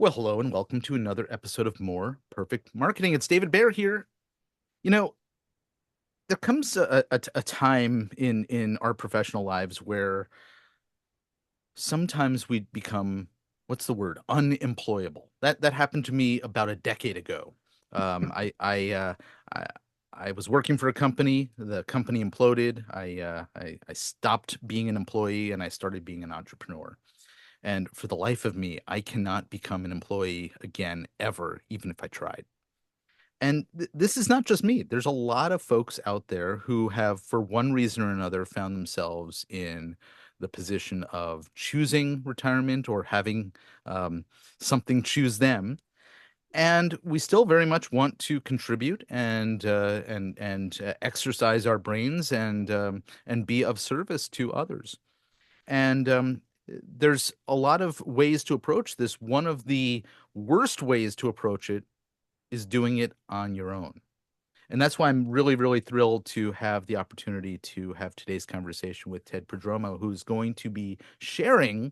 Well, hello and welcome to another episode of More Perfect Marketing. It's David Baer here. You know, there comes a time in our professional lives where sometimes we become, what's the word, unemployable. That happened to me about a decade ago. Um, I I uh, I, I was working for a company. The company imploded. I stopped being an employee and I started being an entrepreneur. And for the life of me, I cannot become an employee again, ever, even if I tried. And this is not just me. There's a lot of folks out there who have, for one reason or another, found themselves in the position of choosing retirement or having um, something choose them. And we still very much want to contribute and exercise our brains and be of service to others. And there's a lot of ways to approach this. One of the worst ways to approach it is doing it on your own. And that's why I'm really, really thrilled to have the opportunity to have today's conversation with Ted Prodromou, who's going to be sharing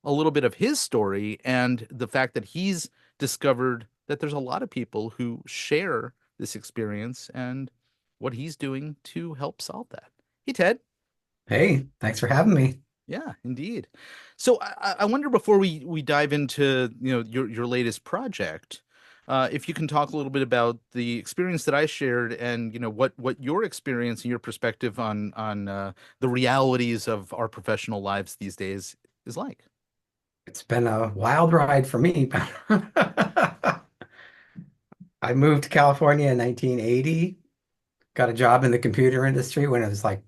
a little bit of his story and the fact that he's discovered that there's a lot of people who share this experience and what he's doing to help solve that. Hey, Ted. Hey, thanks for having me. Yeah, indeed. So I wonder before we dive into your latest project, if you can talk a little bit about the experience that I shared and what your experience and your perspective on the realities of our professional lives these days is like. It's been a wild ride for me. I moved to California in 1980, got a job in the computer industry when it was like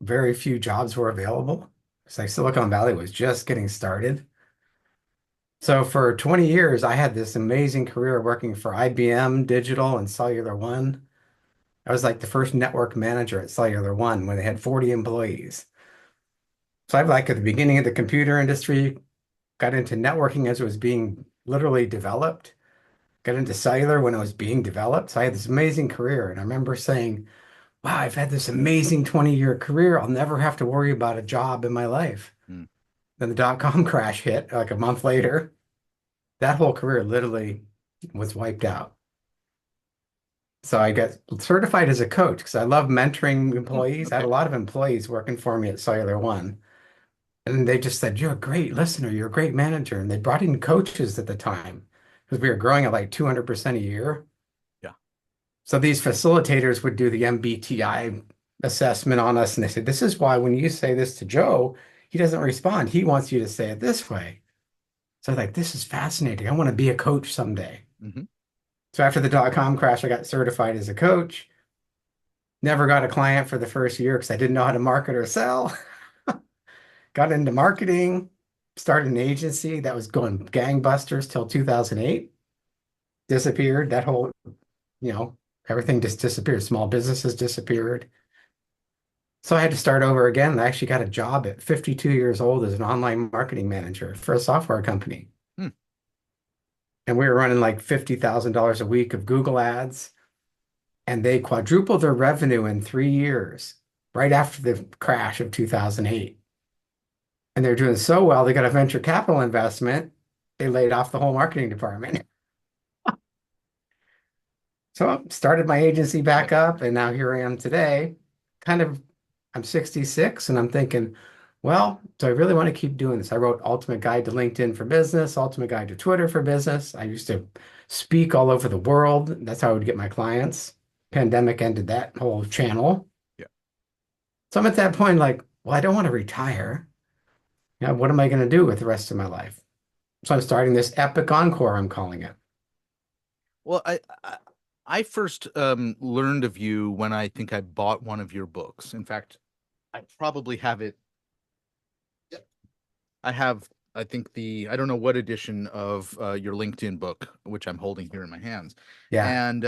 very few jobs were available. It's like Silicon Valley was just getting started. So for 20 years, I had this amazing career working for IBM Digital and Cellular One. I was like the first network manager at Cellular One when they had 40 employees. So I've like at the beginning of the computer industry, got into networking as it was being literally developed, got into cellular when it was being developed. So I had this amazing career. And I remember saying, wow, I've had this amazing 20-year career. I'll never have to worry about a job in my life. Mm. Then the dot-com crash hit like a month later. That whole career literally was wiped out. So I got certified as a coach because I love mentoring Mm, employees. I had okay. a lot of employees working for me at Cellular One. And they just said, you're a great listener. You're a great manager. And they brought in coaches at the time because we were growing at like 200% a year. Yeah. So these facilitators would do the MBTI assessment on us. And they said, this is why when you say this to Joe, he doesn't respond. He wants you to say it this way. So I was like, this is fascinating. I want to be a coach someday. Hmm. So after the dot-com crash, I got certified as a coach. Never got a client for the first year because I didn't know how to market or sell. Got into marketing, started an agency that was going gangbusters till 2008. Disappeared. That whole, you know, everything just disappeared. Small businesses disappeared. So I had to start over again. I actually got a job at 52 years old as an online marketing manager for a software company. Hmm. And we were running like $50,000 a week of Google ads. And they quadrupled their revenue in 3 years, right after the crash of 2008. And they're doing so well, they got a venture capital investment. They laid off the whole marketing department. So I started my agency Yep. back up, and now here I am today. Kind of, I'm 66, and I'm thinking, well, do I really want to keep doing this? I wrote Ultimate Guide to LinkedIn for Business, Ultimate Guide to Twitter for Business. I used to speak all over the world. That's how I would get my clients. Pandemic ended that whole channel. Yeah. So I'm at that point, like, well, I don't want to retire. You know, what am I going to do with the rest of my life? So I'm starting this epic encore, I'm calling it. Well, I first learned of you when I think I bought one of your books. In fact, I probably have it. I have, I think I don't know what edition of your LinkedIn book, which I'm holding here in my hands, Yeah. and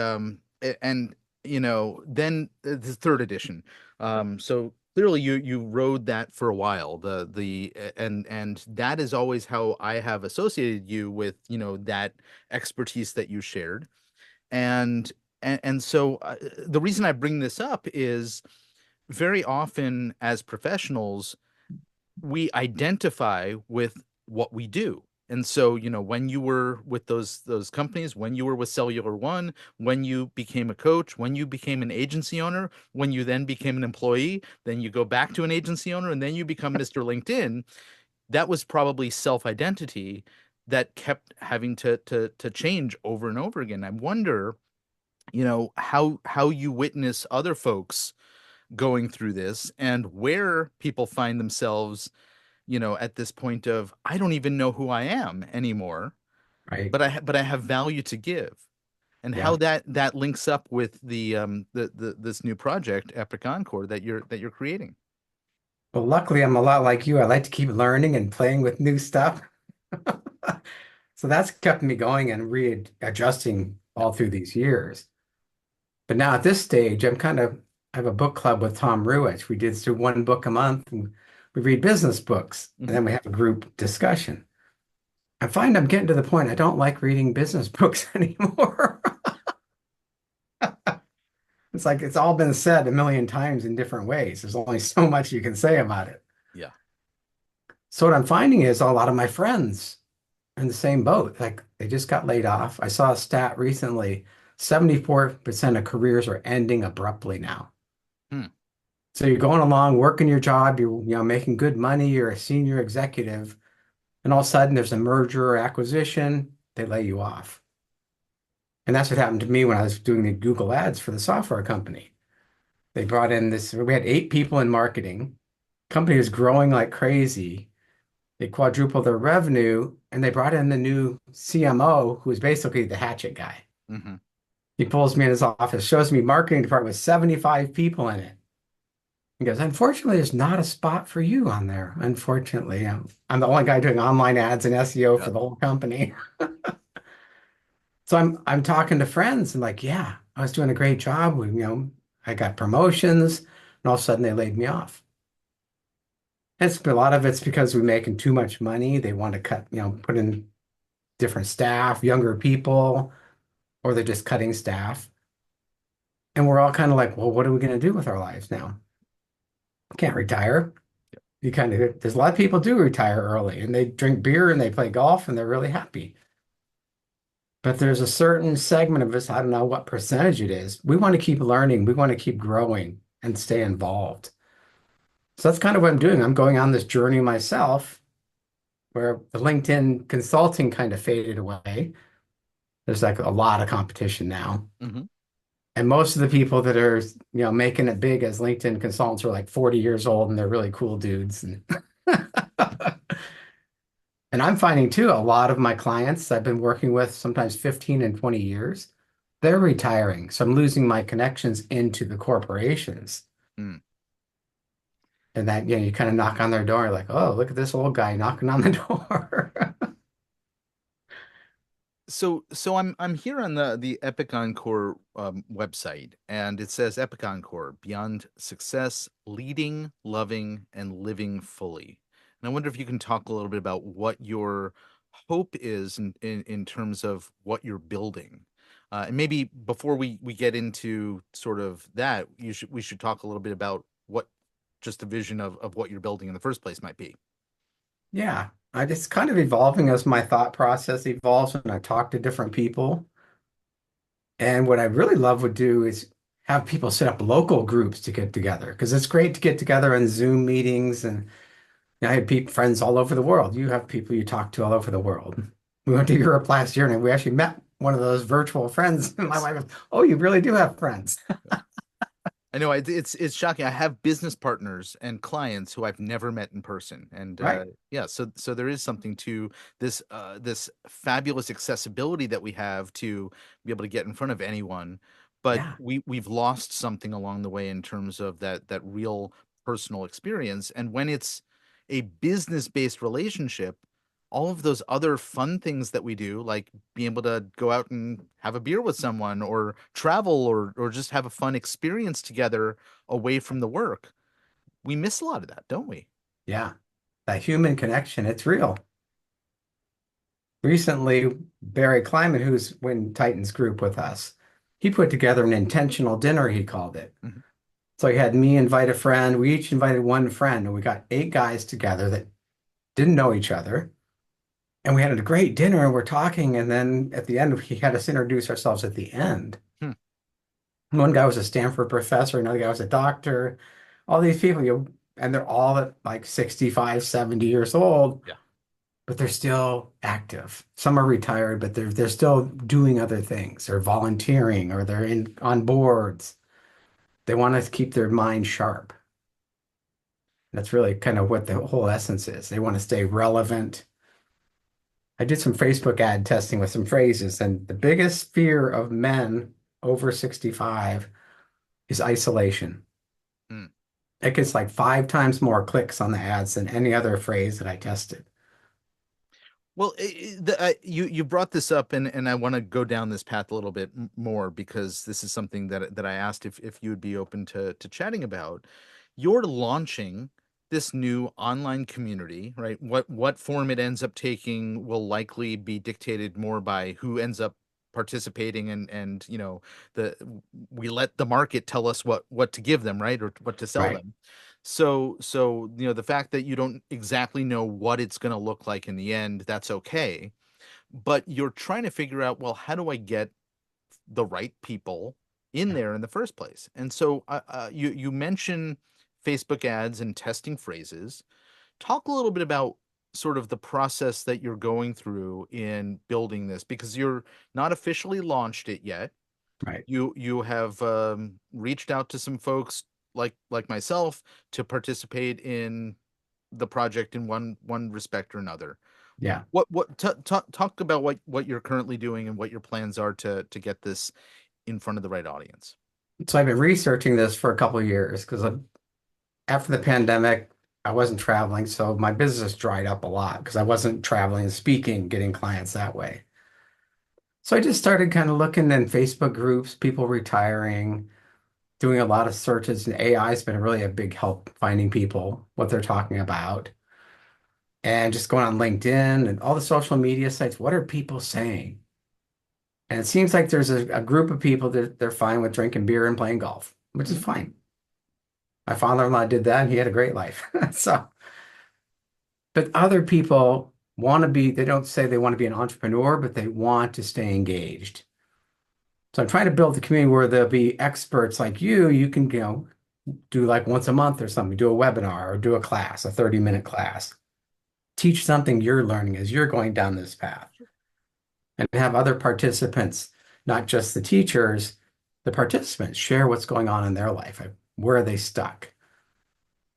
then the third edition. So clearly you rode that for a while. And that is always how I have associated you with that expertise that you shared. And so the reason I bring this up is very often as professionals we identify with what we do. And so, when you were with those companies, when you were with Cellular One, when you became a coach, when you became an agency owner, when you then became an employee, then you go back to an agency owner, and then you become Mr. LinkedIn, that was probably self-identity that kept having to change over and over again. I wonder, how you witness other folks going through this and where people find themselves, at this point of I don't even know who I am anymore, right? but I have value to give, and how Yeah. that links up with the this new project, Epic Encore, that you're creating. Well, luckily, I'm a lot like you. I like to keep learning and playing with new stuff. So that's kept me going and readjusting Yeah. all through these years. But now at this stage, I have a book club with Tom Ruwitch. We did through one book a month, and we read business books, and Hmm. then we have a group discussion. I find I'm getting to the point I don't like reading business books anymore. It's like it's all been said a million times in different ways. There's only so much you can say about it. Yeah. So what I'm finding is a lot of my friends are in the same boat. Like they just got laid off. I saw a stat recently, 74% of careers are ending abruptly now. Hmm. So you're going along, working your job, you're making good money, you're a senior executive, and all of a sudden there's a merger or acquisition, they lay you off. And that's what happened to me when I was doing the Google ads for the software company. They brought in this, we had 8 people in marketing. Company was growing like crazy. They quadrupled their revenue and they brought in the new CMO, who was basically the hatchet guy. Hmm. He pulls me in his office, shows me marketing department with 75 people in it. He goes, unfortunately, there's not a spot for you on there. Unfortunately, I'm the only guy doing online ads and SEO Yeah. for the whole company. So I'm talking to friends and like, yeah, I was doing a great job. I got promotions, and all of a sudden they laid me off. A lot of it's because we're making too much money. They want to cut, put in different staff, younger people, or they're just cutting staff. And we're all kind of like, well, what are we going to do with our lives now? Can't retire. There's a lot of people do retire early and they drink beer and they play golf and they're really happy. But there's a certain segment of us, I don't know what percentage it is. We want to keep learning, we want to keep growing and stay involved. So that's kind of what I'm doing. I'm going on this journey myself where the LinkedIn consulting kind of faded away. There's like a lot of competition now. Hmm. And most of the people that are, making it big as LinkedIn consultants are like 40 years old and they're really cool dudes. And And I'm finding too, a lot of my clients I've been working with sometimes 15 and 20 years, they're retiring. So I'm losing my connections into the corporations. Mm. And that, you kind of knock on their door, like, oh, look at this old guy knocking on the door. So I'm here on the Epic Encore website, and it says Epic Encore: Beyond Success, Leading, Loving, and Living Fully. And I wonder if you can talk a little bit about what your hope is in terms of what you're building. And maybe before we get into sort of that, we should talk a little bit about what just the vision of what you're building in the first place might be. Yeah, I just kind of evolving as my thought process evolves and I talk to different people. And what I really love would do is have people set up local groups to get together because it's great to get together on Zoom meetings and I have people, friends all over the world. You have people you talk to all over the world. We went to Europe last year and we actually met one of those virtual friends. And my wife goes, oh, you really do have friends. I know it's shocking. I have business partners and clients who I've never met in person, and Right. yeah, so there is something to this fabulous accessibility that we have to be able to get in front of anyone, but Yeah. we've lost something along the way in terms of that real personal experience, and when it's a business-based relationship, all of those other fun things that we do, like being able to go out and have a beer with someone or travel or just have a fun experience together away from the work. We miss a lot of that, don't we? Yeah. That human connection, it's real. Recently, Barry Kleiman, who's in Titan's group with us, he put together an intentional dinner, he called it. Mhm. So he had me invite a friend. We each invited one friend, and we got 8 guys together that didn't know each other. And we had a great dinner and we're talking. And then at the end, he had us introduce ourselves at the end. Hmm. One guy was a Stanford professor, another guy was a doctor. All these people, and they're all at like 65, 70 years old, Yeah. but they're still active. Some are retired, but they're still doing other things. They're volunteering or they're in on boards. They want to keep their mind sharp. That's really kind of what the whole essence is. They want to stay relevant. I did some Facebook ad testing with some phrases, and the biggest fear of men over 65 is isolation. Hmm. It gets like 5 times more clicks on the ads than any other phrase that I tested. Well, you brought this up, and I want to go down this path a little bit more because this is something that I asked if you would be open to chatting about. You're launching this new online community, right? What form it ends up taking will likely be dictated more by who ends up participating, and the we let the market tell us what to give them, right? Or what to sell Right. them. So the fact that you don't exactly know what it's going to look like in the end, that's okay. But you're trying to figure out, well, how do I get the right people in Yeah. there in the first place? And so you mention Facebook ads and testing phrases. Talk a little bit about sort of the process that you're going through in building this, because you're not officially launched it yet. Right. You have reached out to some folks like myself to participate in the project in one respect or another. Yeah. Talk about what you're currently doing and what your plans are to get this in front of the right audience. So I've been researching this for a couple of years because after the pandemic, I wasn't traveling. So my business dried up a lot because I wasn't traveling and speaking, getting clients that way. So I just started kind of looking in Facebook groups, people retiring, doing a lot of searches, and AI has been really a big help finding people, what they're talking about, and just going on LinkedIn and all the social media sites. What are people saying? And it seems like there's a group of people that they're fine with drinking beer and playing golf, which is Mhm. fine. My father-in-law did that and he had a great life. So, but other people want to be, they don't say they want to be an entrepreneur, but they want to stay engaged. So I'm trying to build a community where there'll be experts like you. You can, do like once a month or something, do a webinar or do a class, a 30-minute class. Teach something you're learning as you're going down this path and have other participants, not just the teachers, the participants share what's going on in their life. Where are they stuck?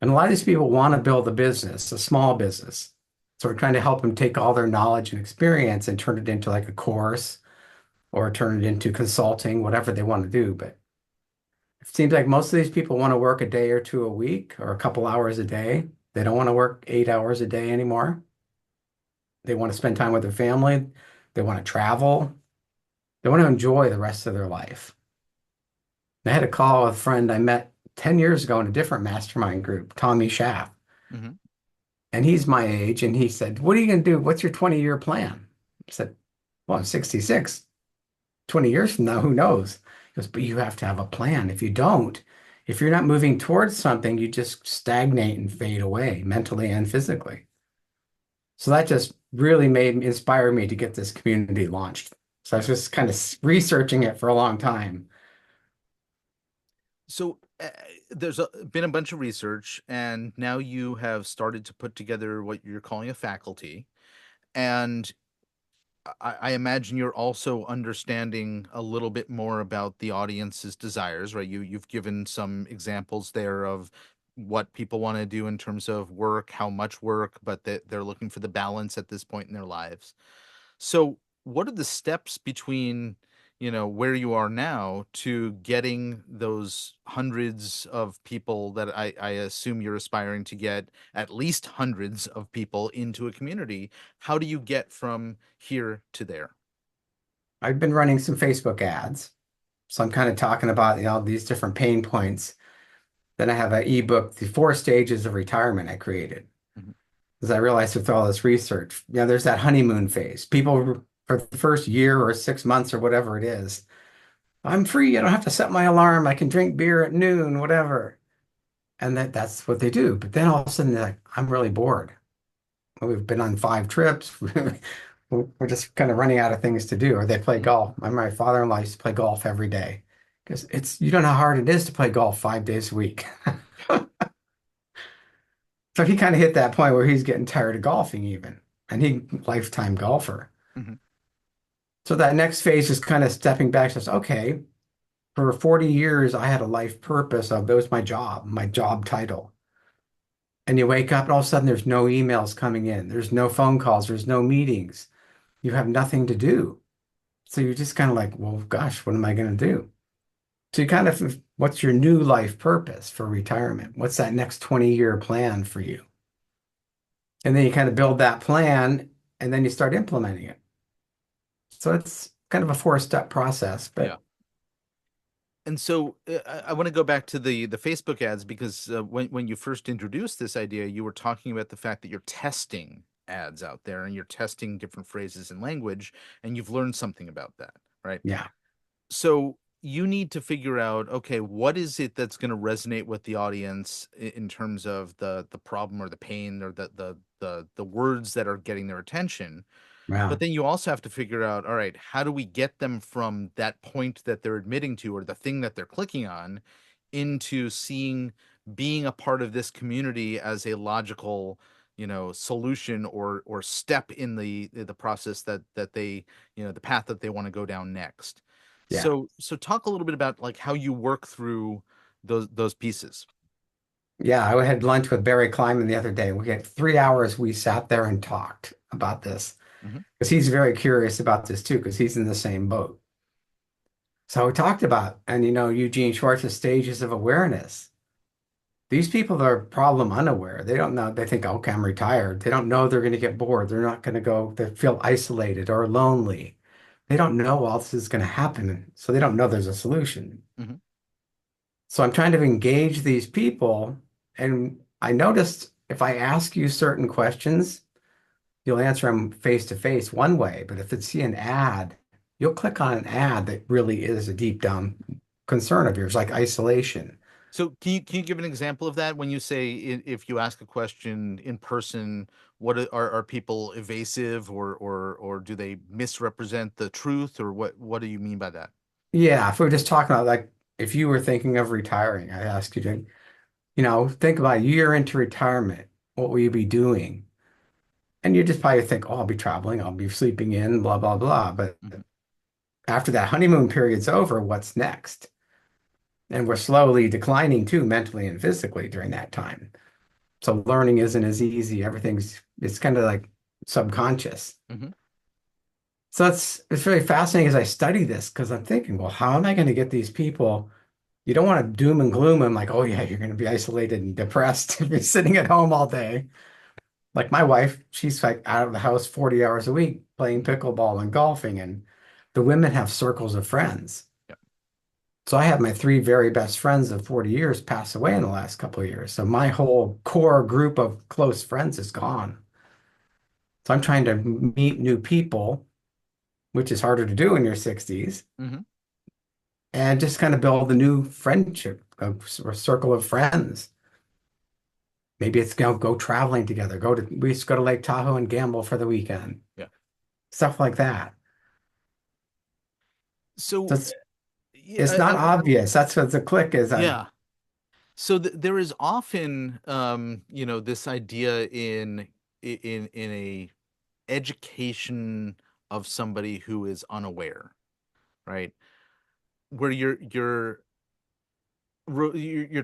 And a lot of these people want to build a business, a small business. So we're trying to help them take all their knowledge and experience and turn it into like a course or turn it into consulting, whatever they want to do. But it seems like most of these people want to work a day or two a week or a couple hours a day. They don't want to work 8 hours a day anymore. They want to spend time with their family. They want to travel. They want to enjoy the rest of their life. I had a call with a friend I met 10 years ago in a different mastermind group, Tommy Schaff. Mhm. And he's my age. And he said, what are you going to do? What's your 20-year plan? I said, well, I'm 66. 20 years from now, who knows? He goes, but you have to have a plan. If you don't, if you're not moving towards something, you just stagnate and fade away mentally and physically. So that just really inspire me to get this community launched. So I was Yeah. just kind of researching it for a long time. So there's been a bunch of research, and now you have started to put together what you're calling a faculty. And I imagine you're also understanding a little bit more about the audience's desires, right? You've given some examples there of what people want to do in terms of work, how much work, but that they're looking for the balance at this point in their lives. So, what are the steps between, where you are now to getting those hundreds of people that I assume you're aspiring to get at least hundreds of people into a community? How do you get from here to there? I've been running some Facebook ads. So I'm kind of talking about, these different pain points. Then I have an ebook, The 4 Stages of Retirement I created. Mhm. Because I realized with all this research, there's that honeymoon phase. People for the first year or 6 months or whatever it is, I'm free. I don't have to set my alarm. I can drink beer at noon, whatever. And that's what they do. But then all of a sudden they're like, I'm really bored. We've been on 5 trips. We're just kind of running out of things to do. Or they play Mhm. golf. My father-in-law used to play golf every day because you don't know how hard it is to play golf 5 days a week. So he kind of hit that point where he's getting tired of golfing even. And he lifetime golfer. Mhm. So that next phase is kind of stepping back, says, okay, for 40 years I had a life purpose of that was my job title. And you wake up and all of a sudden there's no emails coming in, there's no phone calls, there's no meetings. You have nothing to do. So you're just kind of like, well, gosh, what am I going to do? So you kind of, what's your new life purpose for retirement? What's that next 20-year plan for you? And then you kind of build that plan and then you start implementing it. So it's kind of a 4-step process, Yeah. but And so I want to go back to the Facebook ads because when you first introduced this idea, you were talking about the fact that you're testing ads out there and you're testing different phrases and language, and you've learned something about that, right? yeah, So you need to figure out, okay, what is it that's going to resonate with the audience in terms of the problem or the pain or the words that are getting their attention. yeah, But then you also have to figure out, all right, how do we get them from that point that they're admitting to or the thing that they're clicking on into seeing being a part of this community as a logical, solution or step in the process that they, the path that they want to go down next. yeah. So talk a little bit about like how you work through those pieces. Yeah, I had lunch with Barry Kleiman the other day. We had 3 hours. We sat there and talked about this Hmm. because he's very curious about this too, because he's in the same boat. So we talked about, and Eugene Schwartz's stages of awareness. These people are problem unaware. They don't know. They think, okay, I'm retired. They don't know they're going to get bored. They're not going to go, they feel isolated or lonely. They don't know all this is going to happen. So they don't know there's a solution. Hmm. So I'm trying to engage these people. And I noticed if I ask you certain questions, you'll answer them face to face one way. But if it's see an ad, you'll click on an ad that really is a deep down concern of yours, like isolation. So can you give an example of that when you say if you ask a question in person, what are people evasive or do they misrepresent the truth or what do you mean by that? Yeah, if we were just talking about like if you were thinking of retiring, I ask you to, think about a year into retirement, what will you be doing? And you just probably think, oh, I'll be traveling, I'll be sleeping in, blah, blah, blah. But Hmm. after that honeymoon period's over, what's next? And we're slowly declining too, mentally and physically during that time. So learning isn't as easy. It's kind of like subconscious. Hmm. So it's really fascinating as I study this because I'm thinking, well, how am I going to get these people? You don't want to doom and gloom them like, oh yeah, you're going to be isolated and depressed if you're sitting at home all day. Like my wife, she's like out of the house 40 hours a week playing Hmm. pickleball and golfing, and the women have circles of friends. Yeah. So I have my 3 very best friends of 40 years pass away in the last couple of years. So my whole core group of close friends is gone. So I'm trying to meet new people, which is harder to do in your 60s, Hmm. and just kind of build a new friendship, a circle of friends. Maybe it's go traveling together. We used to go to Lake Tahoe and gamble for the weekend, Yeah. stuff like that. So So yeah, it's not obvious. That's what the click is. yeah. So there is often this idea in a education of somebody who is unaware, right? Where you're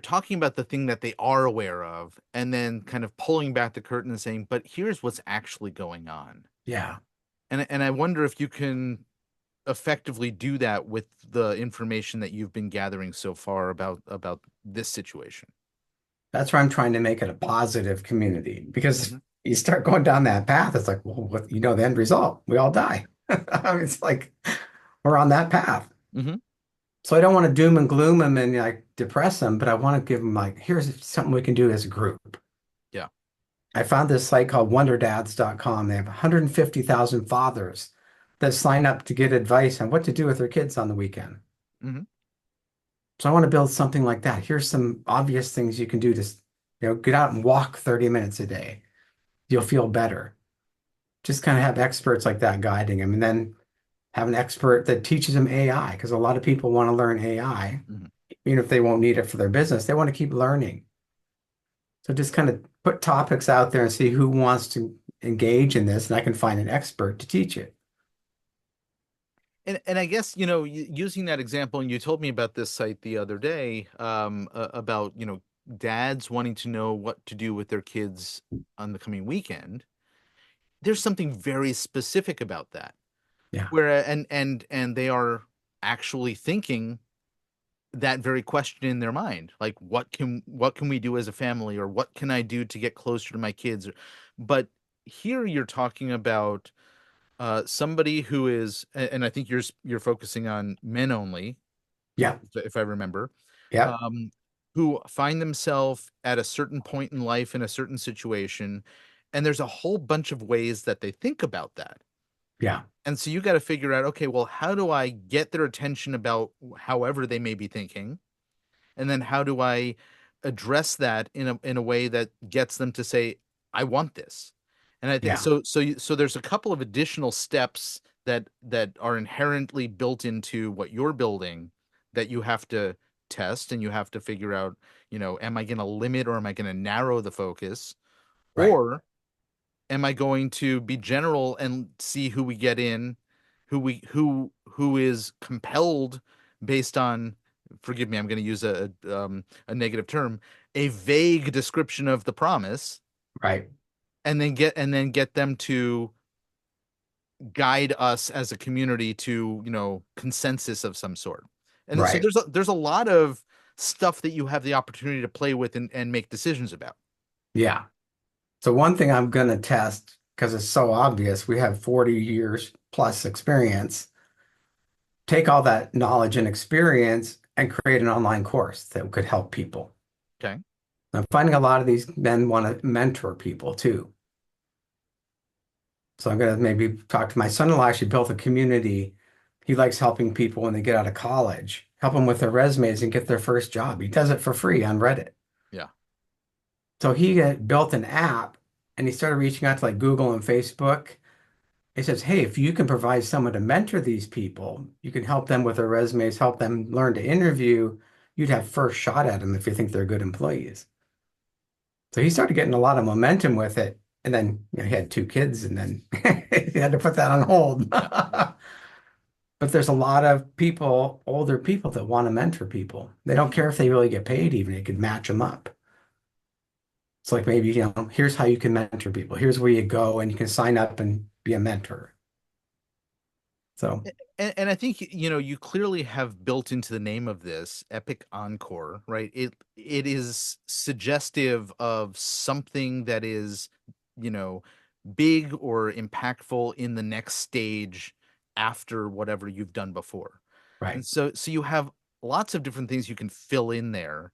talking about the thing that they are aware of and then kind of pulling back the curtain and saying, but here's what's actually going on. Yeah, And I wonder if you can effectively do that with the information that you've been gathering so far about this situation. that's where I'm trying to make it a positive community because Hmm. you start going down that path, it's like, well, what the end result? We all die. It's like we're on that path. Hmm. So I don't want to doom and gloom them and like depress them, but I want to give them like, here's something we can do as a group. Yeah. I found this site called wonderdads.com. They have 150,000 fathers that sign up to get advice on what to do with their kids on the weekend. Hmm. So I want to build something like that. Here's some obvious things you can do to, get out and walk 30 minutes a day. you'll feel better. Just kind of have experts like that guiding them, and then have an expert that teaches them AI, because a lot of people want to learn AI, Mhm. even if they won't need it for their business. They want to keep learning. So just kind of put topics out there and see who wants to engage in this, and I can find an expert to teach it. And I guess, using that example, and you told me about this site the other day, about, dads wanting to know what to do with their kids on the coming weekend. There's something very specific about that, Yeah, where and they are actually thinking that very question in their mind, like what can we do as a family, or what can I do to get closer to my kids? But here you're talking about somebody who is, and I think you're focusing on men only, yeah, if I remember, yeah, um, who find themselves at a certain point in life in a certain situation, and there's a whole bunch of ways that they think about that. yeah, And so you got to figure out, okay, well, how do I get their attention about however they may be thinking? And then how do I address that in a way that gets them to say, I want this? And I think yeah, so there's a couple of additional steps that are inherently built into what you're building that you have to test, and you have to figure out, am I going to limit or am I going to narrow the focus? right, Or am I going to be general and see who we get in, who is compelled based on, forgive me, I'm going to use a negative term, a vague description of the promise, right, and then get them to guide us as a community to, consensus of some sort. And so right. there's a lot of stuff that you have the opportunity to play with and make decisions about. Yeah. So one thing I'm going to test, because it's so obvious, we have 40 years plus experience, take all that knowledge and experience and create an online course that could help people. Okay. I'm finding a lot of these men want to mentor people too. So I'm going to maybe talk to my son-in-law. Actually built a community. He likes helping people when they get out of college, help them with their resumes and get their first job. He does it for free on Reddit. Yeah. So he built an app and he started reaching out to like Google and Facebook. He says, hey, if you can provide someone to mentor these people, you can help them with their resumes, help them learn to interview. You'd have first shot at them if you think they're good employees. So he started getting a lot of momentum with it. And then, he had two kids and then he had to put that on hold. Yeah. Yeah. But there's a lot of people, older people that want to mentor people. They don't care if they really get paid, even. They could match them up. It's like maybe, here's how you can mentor people. Here's where you go and you can sign up and be a mentor. So, And I think, you clearly have built into the name of this Epic Encore, right? It is suggestive of something that is, you know, big or impactful in the next stage after whatever you've done before. And right. so you have lots of different things you can fill in there.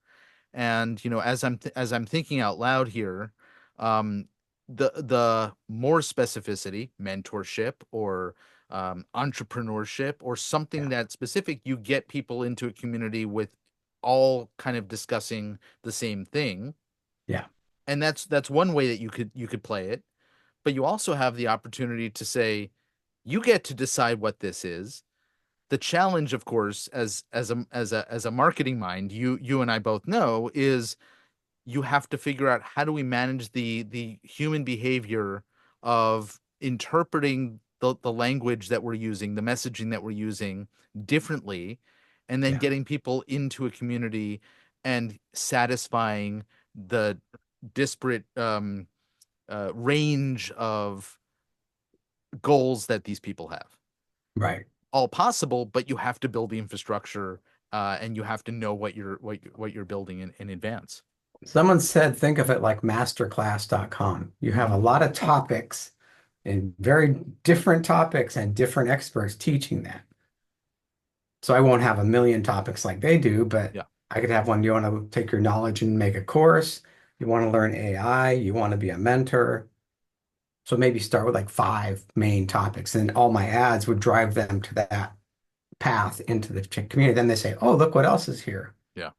And as I'm thinking out loud here, um, the more specificity, mentorship or entrepreneurship or something Yeah. that specific, you get people into a community with all kind of discussing the same thing, Yeah. and that's one way that you could play it. But you also have the opportunity to say, you get to decide what this is. The challenge, of course, as a marketing mind, you and I both know, is you have to figure out, how do we manage the human behavior of interpreting the language that we're using, the messaging that we're using differently, and then Yeah. getting people into a community and satisfying the disparate range of goals that these people have. Right. All possible, but you have to build the infrastructure, and you have to know what you're building in advance. Someone said, think of it like masterclass.com. You have a Mhm. lot of topics and very different topics and different experts teaching that. So I won't have a million topics like they do, but Yeah. I could have one. You want to take your knowledge and make a course. You want to learn AI. You want to be a mentor. So maybe start with like five main topics, and all my ads would drive them to that path into the community. Then they say, oh, look what else is here. Yeah.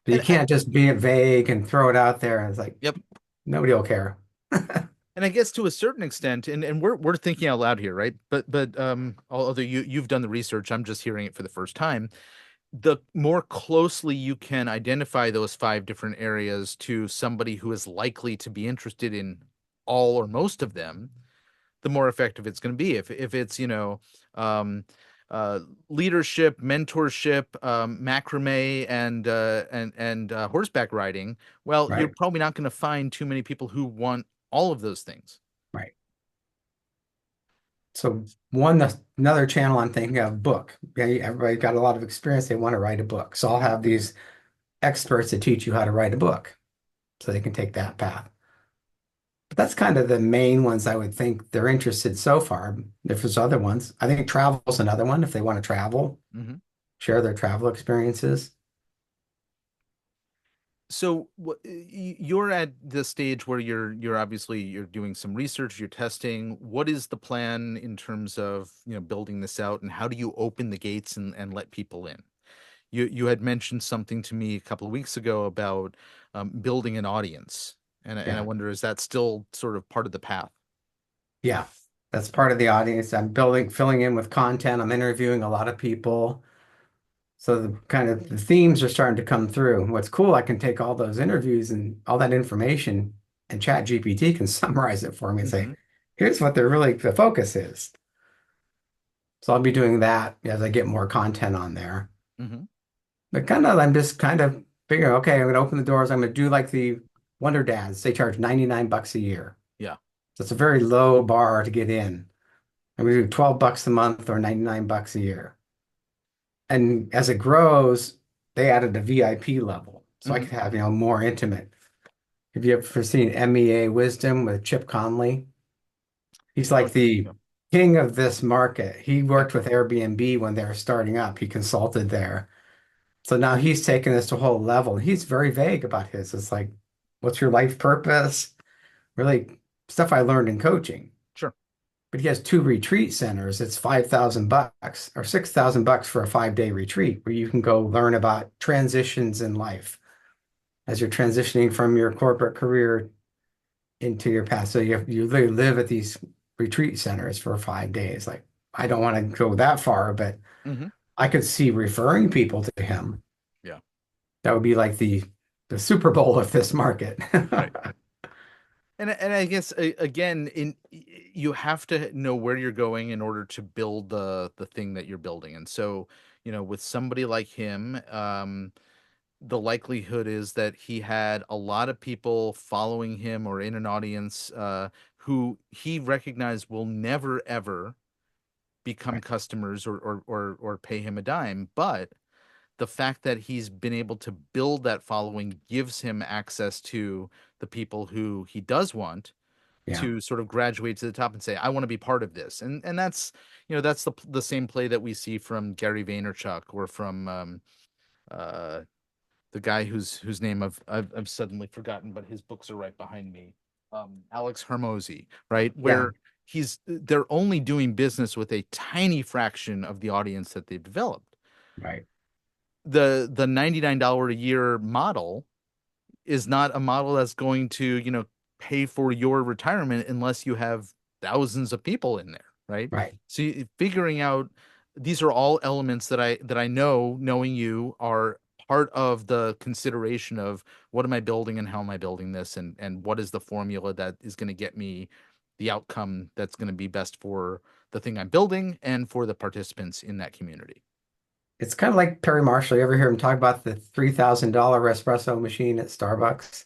But you And can't just be vague and throw it out there. And it's like, yep. nobody will care. And I guess to a certain extent, and we're thinking out loud here, right? But although you've done the research, I'm just hearing it for the first time. The more closely you can identify those five different areas to somebody who is likely to be interested in all or most of them, the more effective it's going to be. If it's, um, uh, leadership, mentorship, macrame, and horseback riding, well, you're Right, probably not going to find too many people who want all of those things. right. So another channel I'm thinking of, book. Yeah, everybody got a lot of experience. They want to write a book. So I'll have these experts that teach you how to write a book so they can take that path. But that's kind of the main ones I would think they're interested so far. If there's other ones, I think travel's another one if they want to travel, Hmm. share their travel experiences. So you're at the stage where you're obviously you're doing some research, you're testing. What is the plan in terms of, building this out, and how do you open the gates and let people in? You had mentioned something to me a couple of weeks ago about building an audience, and I Yeah. wonder, is that still sort of part of the path? Yeah. That's part of the audience. I'm filling in with content. I'm interviewing a lot of people. So the kind of the themes are starting to come through. What's cool, I can take all those interviews and all that information, and Chat GPT can summarize it for me and Hmm. say, here's what the focus is. So I'll be doing that as I get more content on there. Hmm. But I'm just kind of figuring, okay, I'm gonna open the doors. I'm gonna do like the Wonder Dads. They charge 99 bucks a year. Yeah. So it's a very low bar to get in. I'm gonna do 12 bucks a month or 99 bucks a year. And as it grows, they added a VIP level. So I Hmm. could have, more intimate. Have you ever seen MEA Wisdom with Chip Conley? He's Oh, like the yeah. king of this market. He Yeah. worked with Airbnb when they were starting up. He consulted there. So now he's taken this to a whole level. He's very vague about his. It's like, what's your life purpose? Really stuff I learned in coaching. Sure. But he has two retreat centers. It's 5,000 bucks or 6,000 bucks for a 5-day retreat where you can go learn about transitions in life as you're transitioning from your corporate career into your path. So you literally live at these retreat centers for 5 days. Like, I don't want to go that far, but Hmm. I could see referring people to him. Yeah. That would be like the Super Bowl of this market. Right. And I guess again, in you have to know where you're going in order to build the thing that you're building. And so, with somebody like him, the likelihood is that he had a lot of people following him or in an audience, who he recognized will never ever become Right. customers or pay him a dime. But the fact that he's been able to build that following gives him access to the people who he does want Yeah. to sort of graduate to the top and say, I want to be part of this. And that's, that's the same play that we see from Gary Vaynerchuk, or from uh the guy whose name I've suddenly forgotten, but his books are right behind me. Alex Hermosi, right? Yeah. Where they're only doing business with a tiny fraction of the audience that they've developed. Right. The $99 a year model is not a model that's going to, pay for your retirement unless you have thousands of people in there, right? Right. So figuring out, these are all elements that I know, knowing you, are part of the consideration of what am I building and how am I building this, and what is the formula that is going to get me the outcome that's going to be best for the thing I'm building and for the participants in that community. It's kind of like Perry Marshall. You ever hear him talk about the $3,000 espresso machine at Starbucks?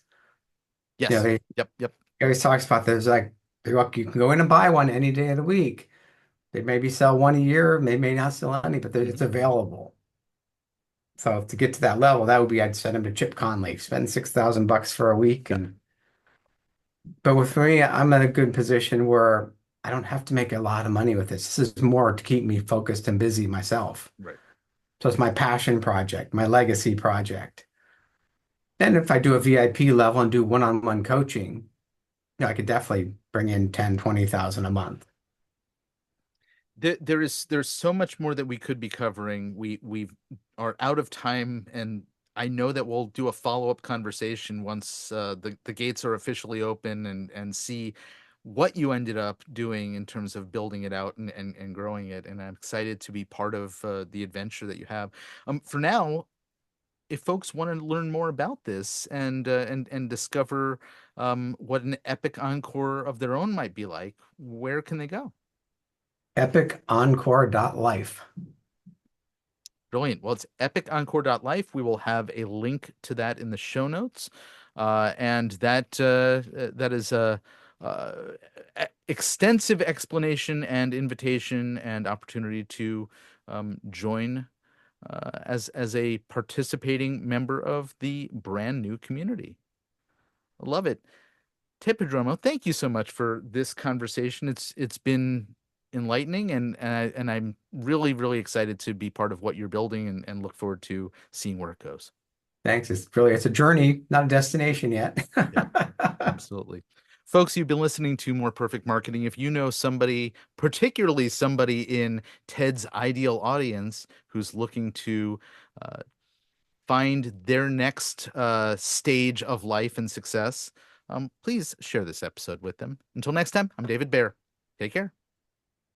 Yes. They Yep. Yep. he always talks about there's like you can go in and buy one any day of the week. They maybe sell one a year, may not sell any, but it's Hmm. available. So to get to that level, that would be I'd send him to Chip Conley, spend 6,000 bucks for a week. Yeah. And but with me, I'm in a good position where I don't have to make a lot of money with this. This is more to keep me focused and busy myself. Right. So it's my passion project, my legacy project. Then if I do a VIP level and do one-on-one coaching, I could definitely bring in 10, 20,000 a month. There's so much more that we could be covering. We are out of time, and I know that we'll do a follow-up conversation once the gates are officially open and see what you ended up doing in terms of building it out and growing it. And I'm excited to be part of the adventure that you have. For now, if folks want to learn more about this and discover what an epic encore of their own might be like, where can they go? Epicencore.life. Brilliant. Well, it's epicencore.life. We will have a link to that in the show notes. And that is extensive explanation and invitation and opportunity to join as a participating member of the brand new community. I love it. Prodromou, thank you so much for this conversation. It's been enlightening and I'm really, really excited to be part of what you're building and look forward to seeing where it goes. Thanks. It's a journey, not a destination yet. Yep, absolutely. Folks, you've been listening to More Perfect Marketing. If you know somebody, particularly somebody in Ted's ideal audience who's looking to uh, find their next stage of life and success, please share this episode with them. Until next time, I'm David Baer. Take care.